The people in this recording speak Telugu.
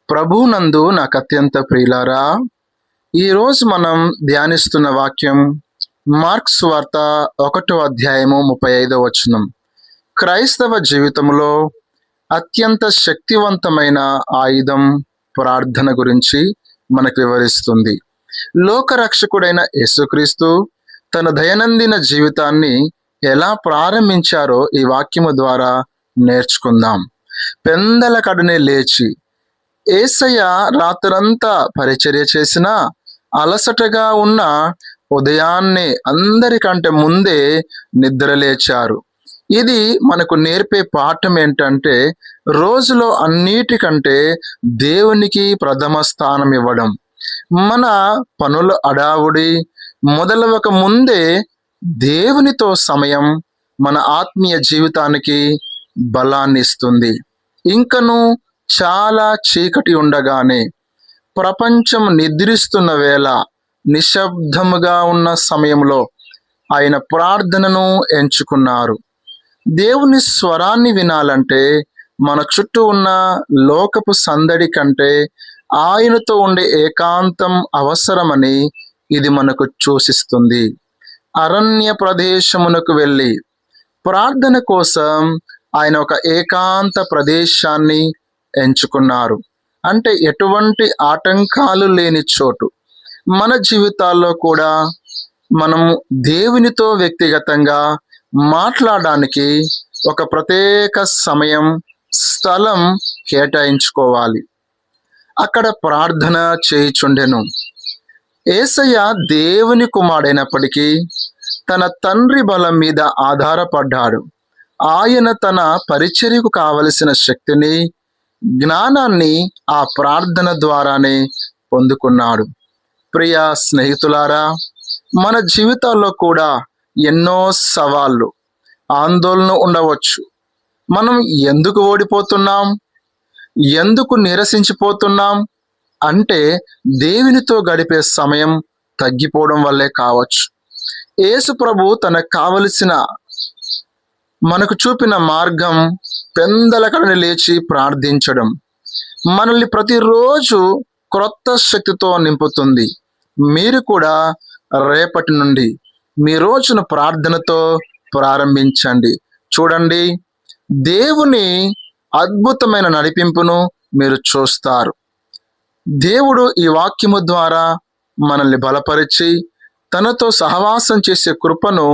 ప్రభునందు నాకు అత్యంత ప్రియులారా, ఈరోజు మనం ధ్యానిస్తున్న వాక్యం మార్క్స్ వార్త 1వ అధ్యాయము 35వ వచనం. క్రైస్తవ జీవితంలో అత్యంత శక్తివంతమైన ఆయుధం ప్రార్థన గురించి మనకు వివరిస్తుంది. లోకరక్షకుడైన యేసుక్రీస్తు తన దైనందిన జీవితాన్ని ఎలా ప్రారంభించారో ఈ వాక్యము ద్వారా నేర్చుకుందాం. పెందలకడనే లేచి యేసయ్య రాత్రంతా పరిచర్య చేసిన అలసటగా ఉన్న ఉదయాన్నే అందరికంటే ముందే నిద్రలేచారు. ఇది మనకు నేర్పే పాఠం ఏంటంటే, రోజులో అన్నిటికంటే దేవునికి ప్రథమ స్థానం ఇవ్వడం. మన పనుల అడావుడి మొదలవక ముందే దేవునితో సమయం మన ఆత్మీయ జీవితానికి బలాన్ని ఇస్తుంది. ఇంకను చాలా చీకటి ఉండగానే, ప్రపంచం నిద్రిస్తున్న వేళ, నిశ్శబ్దముగా ఉన్న సమయంలో ఆయన ప్రార్థనను ఎంచుకున్నారు. దేవుని స్వరాన్ని వినాలంటే మన చుట్టూ ఉన్న లోకపు సందడి కంటే ఆయనతో ఉండే ఏకాంతం అవసరమని ఇది మనకు సూచిస్తుంది. అరణ్య ప్రదేశమునకు వెళ్ళి ప్రార్థన కోసం ఆయన ఒక ఏకాంత ప్రదేశాన్ని ఎంచుకున్నారు. అంటే ఎటువంటి ఆటంకాలు లేని చోటు. మన జీవితాల్లో కూడా మనం దేవునితో వ్యక్తిగతంగా మాట్లాడడానికి ఒక ప్రత్యేక సమయం, స్థలం కేటాయించుకోవాలి. అక్కడ ప్రార్థన చేయుచుండెను. యేసయ్య దేవుని కుమారుడైనప్పటికీ తన తండ్రి బలం మీద ఆధారపడ్డాడు. ఆయన తన పరిచర్యకు కావలసిన శక్తిని, జ్ఞానాన్ని ఆ ప్రార్థన ద్వారానే పొందుకున్నాడు. ప్రియ స్నేహితులారా, మన జీవితాల్లో కూడా ఎన్నో సవాళ్ళు, ఆందోళన ఉండవచ్చు. మనం ఎందుకు ఓడిపోతున్నాం, ఎందుకు నిరసించిపోతున్నాం అంటే దేవునితో గడిపే సమయం తగ్గిపోవడం వల్లే కావచ్చు. యేసు ప్రభు తనకు కావలసిన మనకు చూపిన మార్గం పెందలకడనే లేచి ప్రార్థించడం. మనల్ని ప్రతిరోజు క్రొత్త శక్తితో నింపుతుంది. మీరు కూడా రేపటి నుండి మీ రోజును ప్రార్థనతో ప్రారంభించండి. చూడండి, దేవుని అద్భుతమైన నడిపింపును మీరు చూస్తారు. దేవుడు ఈ వాక్యము ద్వారా మనల్ని బలపరిచి తనతో సహవాసం చేసే కృపను